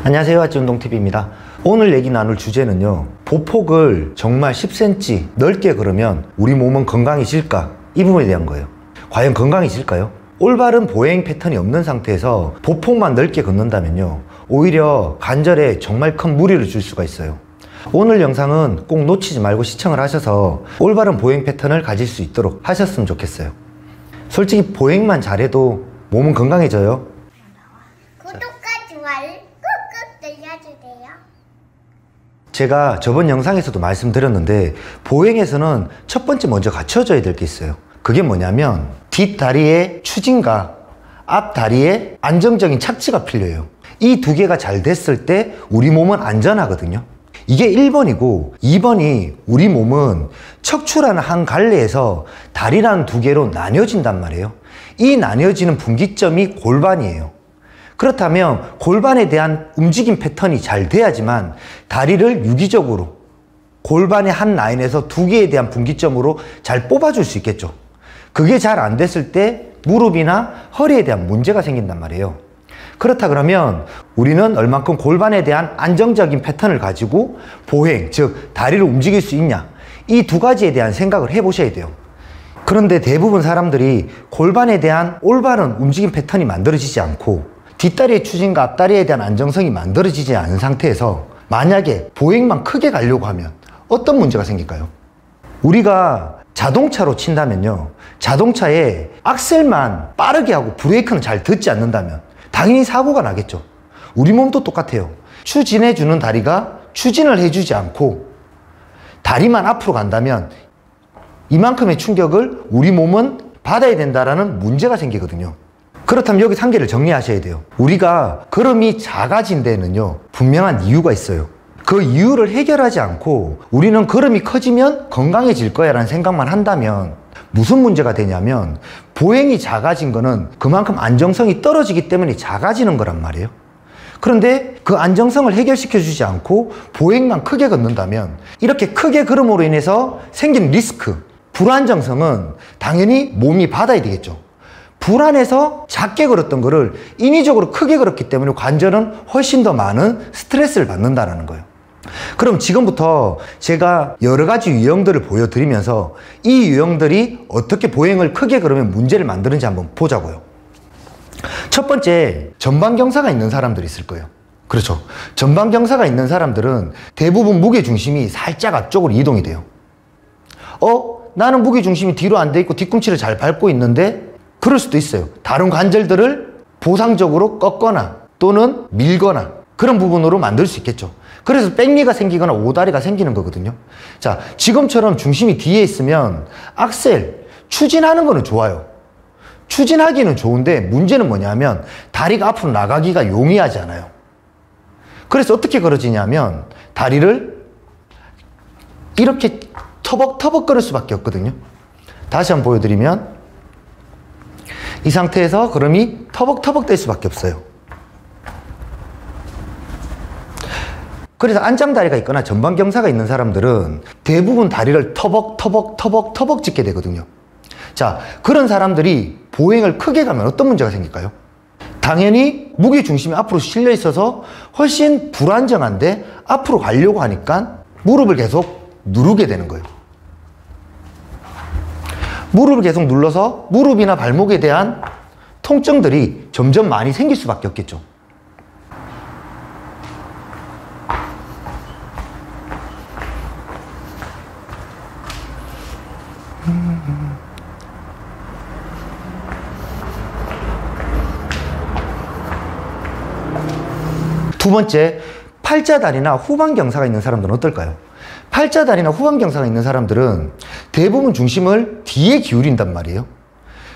안녕하세요, 하치운동TV입니다. 오늘 얘기 나눌 주제는요, 보폭을 정말 10cm 넓게 걸으면 우리 몸은 건강해질까? 이 부분에 대한 거예요. 과연 건강해질까요? 올바른 보행 패턴이 없는 상태에서 보폭만 넓게 걷는다면요, 오히려 관절에 정말 큰 무리를 줄 수가 있어요. 오늘 영상은 꼭 놓치지 말고 시청을 하셔서 올바른 보행 패턴을 가질 수 있도록 하셨으면 좋겠어요. 솔직히 보행만 잘해도 몸은 건강해져요. 구독과 좋아요 꾹꾹 눌러주세요. 제가 저번 영상에서도 말씀드렸는데, 보행에서는 첫 번째 먼저 갖춰져야 될 게 있어요. 그게 뭐냐면 뒷다리의 추진과 앞다리의 안정적인 착지가 필요해요. 이 두 개가 잘 됐을 때 우리 몸은 안전하거든요. 이게 1번이고 2번이 우리 몸은 척추라는 한 갈래에서 다리라는 두 개로 나뉘어진단 말이에요. 이 나뉘어지는 분기점이 골반이에요. 그렇다면 골반에 대한 움직임 패턴이 잘 돼야지만 다리를 유기적으로 골반의 한 라인에서 두 개에 대한 분기점으로 잘 뽑아줄 수 있겠죠. 그게 잘 안 됐을 때 무릎이나 허리에 대한 문제가 생긴단 말이에요. 그렇다 그러면 우리는 얼만큼 골반에 대한 안정적인 패턴을 가지고 보행, 즉 다리를 움직일 수 있냐, 이 두 가지에 대한 생각을 해보셔야 돼요. 그런데 대부분 사람들이 골반에 대한 올바른 움직임 패턴이 만들어지지 않고 뒷다리의 추진과 앞다리에 대한 안정성이 만들어지지 않은 상태에서 만약에 보행만 크게 가려고 하면 어떤 문제가 생길까요? 우리가 자동차로 친다면요, 자동차에 악셀만 빠르게 하고 브레이크는 잘 듣지 않는다면 당연히 사고가 나겠죠. 우리 몸도 똑같아요. 추진해주는 다리가 추진을 해주지 않고 다리만 앞으로 간다면 이만큼의 충격을 우리 몸은 받아야 된다는 문제가 생기거든요. 그렇다면 여기 한개를 정리하셔야 돼요. 우리가 걸음이 작아진 데는요, 분명한 이유가 있어요. 그 이유를 해결하지 않고 우리는 걸음이 커지면 건강해질 거야 라는 생각만 한다면 무슨 문제가 되냐면, 보행이 작아진 거는 그만큼 안정성이 떨어지기 때문에 작아지는 거란 말이에요. 그런데 그 안정성을 해결시켜 주지 않고 보행만 크게 걷는다면 이렇게 크게 걸음으로 인해서 생긴 리스크, 불안정성은 당연히 몸이 받아야 되겠죠. 불안해서 작게 걸었던 거를 인위적으로 크게 걸었기 때문에 관절은 훨씬 더 많은 스트레스를 받는다는 거예요. 그럼 지금부터 제가 여러 가지 유형들을 보여드리면서 이 유형들이 어떻게 보행을 크게 걸으면 문제를 만드는지 한번 보자고요. 첫 번째, 전방경사가 있는 사람들이 있을 거예요. 그렇죠. 전방경사가 있는 사람들은 대부분 무게중심이 살짝 앞쪽으로 이동이 돼요. 나는 무게중심이 뒤로 안 돼 있고 뒤꿈치를 잘 밟고 있는데, 그럴 수도 있어요. 다른 관절들을 보상적으로 꺾거나 또는 밀거나 그런 부분으로 만들 수 있겠죠. 그래서 백리가 생기거나 오다리가 생기는 거거든요. 자, 지금처럼 중심이 뒤에 있으면 악셀, 추진하는 거는 좋아요. 추진하기는 좋은데 문제는 뭐냐면 다리가 앞으로 나가기가 용이하지 않아요. 그래서 어떻게 걸어지냐면 다리를 이렇게 터벅터벅 걸을 수밖에 없거든요. 다시 한번 보여드리면 이 상태에서 걸음이 터벅터벅 될 수밖에 없어요. 그래서 안짱다리가 있거나 전방경사가 있는 사람들은 대부분 다리를 터벅터벅 짚게 되거든요. 자, 그런 사람들이 보행을 크게 가면 어떤 문제가 생길까요? 당연히 무게중심이 앞으로 실려 있어서 훨씬 불안정한데 앞으로 가려고 하니까 무릎을 계속 누르게 되는 거예요. 무릎을 계속 눌러서 무릎이나 발목에 대한 통증들이 점점 많이 생길 수밖에 없겠죠. 두 번째, 팔자다리나 후방경사가 있는 사람들은 어떨까요? 팔자다리나 후방경사가 있는 사람들은 대부분 중심을 뒤에 기울인단 말이에요.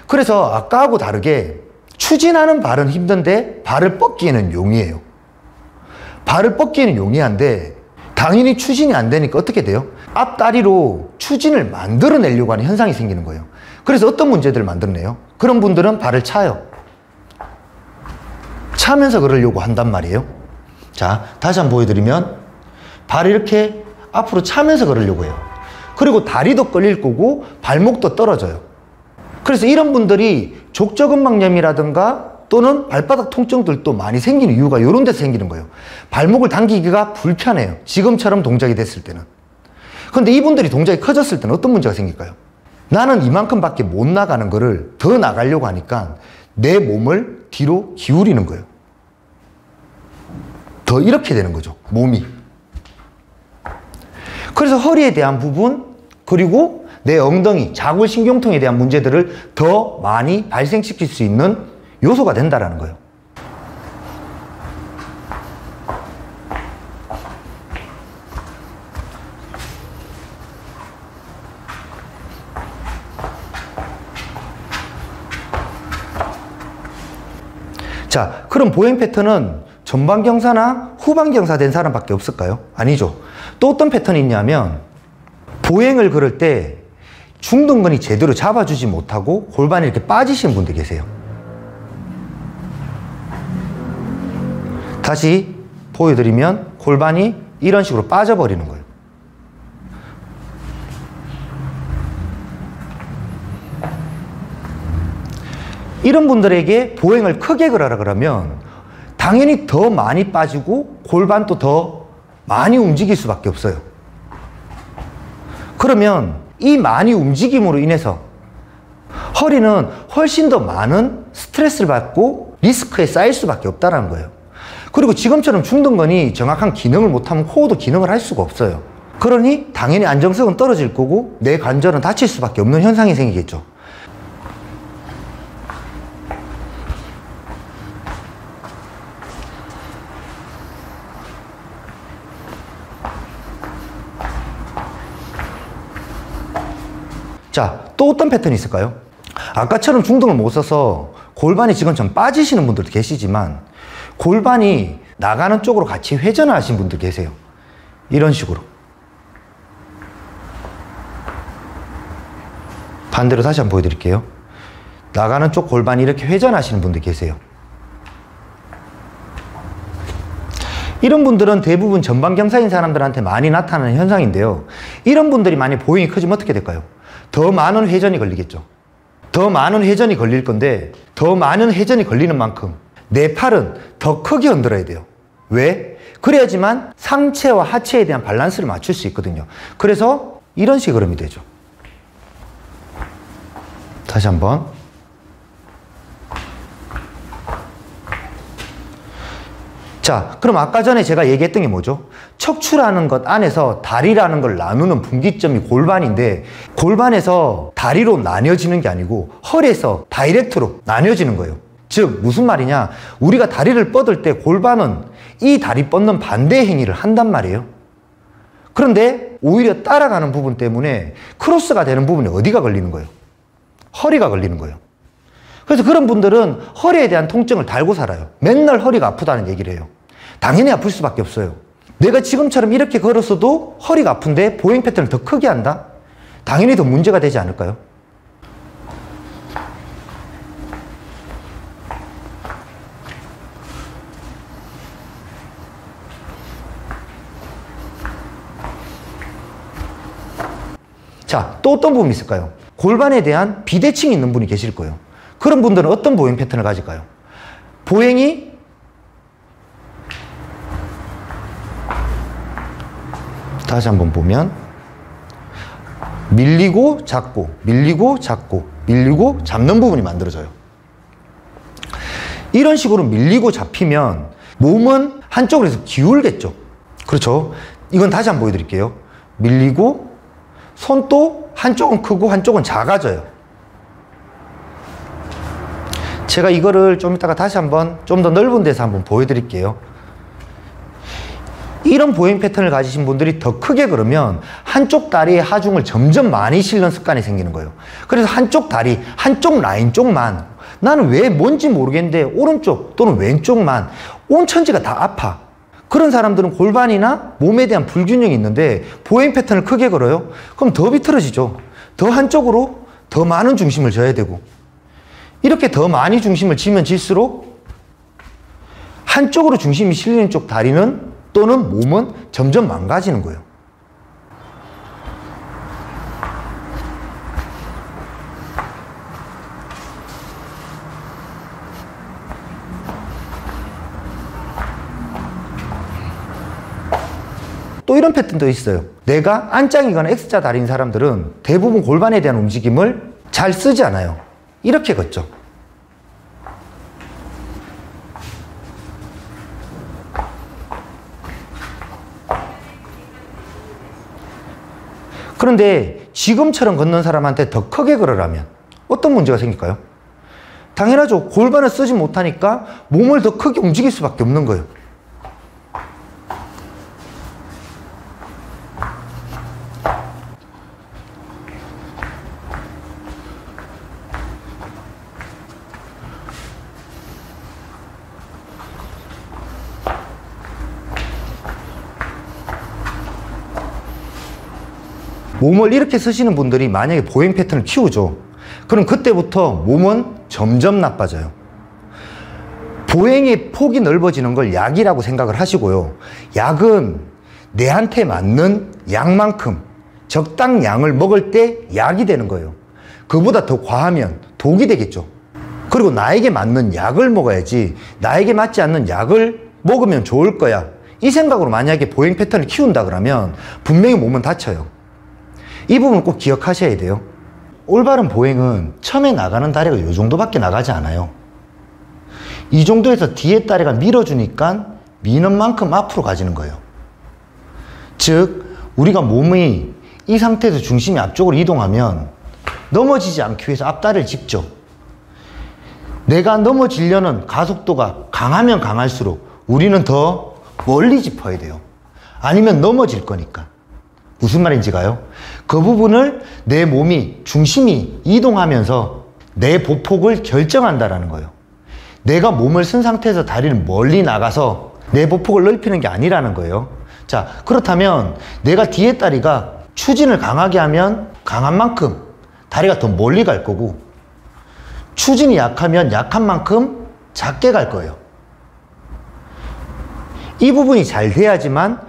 그래서 아까하고 다르게 추진하는 발은 힘든데 발을 뻗기에는 용이해요. 발을 뻗기에는 용이한데 당연히 추진이 안 되니까 어떻게 돼요? 앞다리로 추진을 만들어내려고 하는 현상이 생기는 거예요. 그래서 어떤 문제들을 만들어내요? 그런 분들은 발을 차요. 차면서 걸으려고 한단 말이에요. 자, 다시 한번 보여드리면 발을 이렇게 앞으로 차면서 걸으려고 해요. 그리고 다리도 끌릴 거고 발목도 떨어져요. 그래서 이런 분들이 족저근막염이라든가 또는 발바닥 통증들도 많이 생기는 이유가 이런 데서 생기는 거예요. 발목을 당기기가 불편해요. 지금처럼 동작이 됐을 때는. 그런데 이분들이 동작이 커졌을 때는 어떤 문제가 생길까요? 나는 이만큼밖에 못 나가는 거를 더 나가려고 하니까 내 몸을 뒤로 기울이는 거예요. 더 이렇게 되는 거죠, 몸이. 그래서 허리에 대한 부분, 그리고 내 엉덩이, 자골신경통에 대한 문제들을 더 많이 발생시킬 수 있는 요소가 된다는 거예요. 자, 그럼 보행 패턴은 전방경사나 후방경사 된 사람밖에 없을까요? 아니죠. 또 어떤 패턴이 있냐면 보행을 걸을 때 중둔근이 제대로 잡아주지 못하고 골반이 이렇게 빠지시는 분들 계세요. 다시 보여드리면 골반이 이런 식으로 빠져버리는 거예요. 이런 분들에게 보행을 크게 걸으라 그러면 당연히 더 많이 빠지고 골반도 더 많이 움직일 수밖에 없어요. 그러면 이 많이 움직임으로 인해서 허리는 훨씬 더 많은 스트레스를 받고 리스크에 쌓일 수밖에 없다는 거예요. 그리고 지금처럼 중둔근이 정확한 기능을 못하면 코어도 기능을 할 수가 없어요. 그러니 당연히 안정성은 떨어질 거고 내 관절은 다칠 수밖에 없는 현상이 생기겠죠. 자, 또 어떤 패턴이 있을까요? 아까처럼 중등을 못 써서 골반이 지금 좀 빠지시는 분들도 계시지만 골반이 나가는 쪽으로 같이 회전을 하신 분들 계세요. 이런 식으로. 반대로 다시 한번 보여드릴게요. 나가는 쪽 골반이 이렇게 회전하시는 분들 계세요. 이런 분들은 대부분 전방경사인 사람들한테 많이 나타나는 현상인데요. 이런 분들이 많이 보행이 커지면 어떻게 될까요? 더 많은 회전이 걸리겠죠. 더 많은 회전이 걸릴 건데 더 많은 회전이 걸리는 만큼 내 팔은 더 크게 흔들어야 돼요. 왜? 그래야지만 상체와 하체에 대한 밸런스를 맞출 수 있거든요. 그래서 이런 식의 걸음이 되죠. 다시 한번. 자, 그럼 아까 전에 제가 얘기했던 게 뭐죠? 척추라는 것 안에서 다리라는 걸 나누는 분기점이 골반인데 골반에서 다리로 나뉘어지는 게 아니고 허리에서 다이렉트로 나뉘어지는 거예요. 즉 무슨 말이냐, 우리가 다리를 뻗을 때 골반은 이 다리 뻗는 반대 행위를 한단 말이에요. 그런데 오히려 따라가는 부분 때문에 크로스가 되는 부분이 어디가 걸리는 거예요? 허리가 걸리는 거예요. 그래서 그런 분들은 허리에 대한 통증을 달고 살아요. 맨날 허리가 아프다는 얘기를 해요. 당연히 아플 수밖에 없어요. 내가 지금처럼 이렇게 걸었어도 허리가 아픈데 보행 패턴을 더 크게 한다? 당연히 더 문제가 되지 않을까요? 자, 또 어떤 부분이 있을까요? 골반에 대한 비대칭이 있는 분이 계실 거예요. 그런 분들은 어떤 보행 패턴을 가질까요? 보행이 다시 한번 보면 밀리고 잡고 밀리고 잡고 밀리고 잡는 부분이 만들어져요. 이런 식으로 밀리고 잡히면 몸은 한쪽으로 해서 기울겠죠. 그렇죠? 이건 다시 한번 보여드릴게요. 밀리고 손도 한쪽은 크고 한쪽은 작아져요. 제가 이거를 좀 이따가 다시 한번 좀 더 넓은 데서 한번 보여드릴게요. 이런 보행 패턴을 가지신 분들이 더 크게 걸으면 한쪽 다리에 하중을 점점 많이 실는 습관이 생기는 거예요. 그래서 한쪽 다리, 한쪽 라인 쪽만, 나는 왜 뭔지 모르겠는데 오른쪽 또는 왼쪽만 온 천지가 다 아파. 그런 사람들은 골반이나 몸에 대한 불균형이 있는데 보행 패턴을 크게 걸어요? 그럼 더 비틀어지죠. 더 한쪽으로 더 많은 중심을 져야 되고, 이렇게 더 많이 중심을 지면 질수록 한쪽으로 중심이 실리는 쪽 다리는 또는 몸은 점점 망가지는 거예요. 또 이런 패턴도 있어요. 내가 N자이거나 X자 다리인 사람들은 대부분 골반에 대한 움직임을 잘 쓰지 않아요. 이렇게 걷죠. 그런데 지금처럼 걷는 사람한테 더 크게 걸으라면 어떤 문제가 생길까요? 당연하죠. 골반을 쓰지 못하니까 몸을 더 크게 움직일 수밖에 없는 거예요. 몸을 이렇게 쓰시는 분들이 만약에 보행 패턴을 키우죠. 그럼 그때부터 몸은 점점 나빠져요. 보행의 폭이 넓어지는 걸 약이라고 생각을 하시고요. 약은 내한테 맞는 약만큼 적당량을 먹을 때 약이 되는 거예요. 그보다 더 과하면 독이 되겠죠. 그리고 나에게 맞는 약을 먹어야지 나에게 맞지 않는 약을 먹으면 좋을 거야. 이 생각으로 만약에 보행 패턴을 키운다 그러면 분명히 몸은 다쳐요. 이 부분 꼭 기억하셔야 돼요. 올바른 보행은 처음에 나가는 다리가 이 정도밖에 나가지 않아요. 이 정도에서 뒤에 다리가 밀어주니까 미는 만큼 앞으로 가지는 거예요. 즉 우리가 몸이 이 상태에서 중심이 앞쪽으로 이동하면 넘어지지 않기 위해서 앞다리를 짚죠. 내가 넘어지려는 가속도가 강하면 강할수록 우리는 더 멀리 짚어야 돼요. 아니면 넘어질 거니까. 무슨 말인지가요? 그 부분을 내 몸이 중심이 이동하면서 내 보폭을 결정한다라는 거예요. 내가 몸을 쓴 상태에서 다리를 멀리 나가서 내 보폭을 넓히는 게 아니라는 거예요. 자, 그렇다면 내가 뒤에 다리가 추진을 강하게 하면 강한 만큼 다리가 더 멀리 갈 거고, 추진이 약하면 약한 만큼 작게 갈 거예요. 이 부분이 잘 돼야지만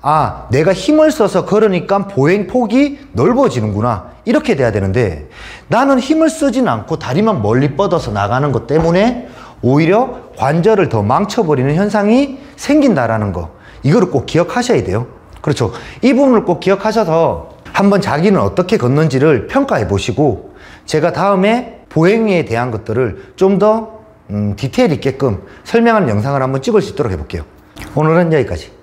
아, 내가 힘을 써서 걸으니까 보행 폭이 넓어지는구나, 이렇게 돼야 되는데 나는 힘을 쓰진 않고 다리만 멀리 뻗어서 나가는 것 때문에 오히려 관절을 더 망쳐버리는 현상이 생긴다라는 거, 이거를 꼭 기억하셔야 돼요. 그렇죠. 이 부분을 꼭 기억하셔서 한번 자기는 어떻게 걷는지를 평가해 보시고 제가 다음에 보행에 대한 것들을 좀 더 디테일 있게끔 설명하는 영상을 한번 찍을 수 있도록 해볼게요. 오늘은 여기까지.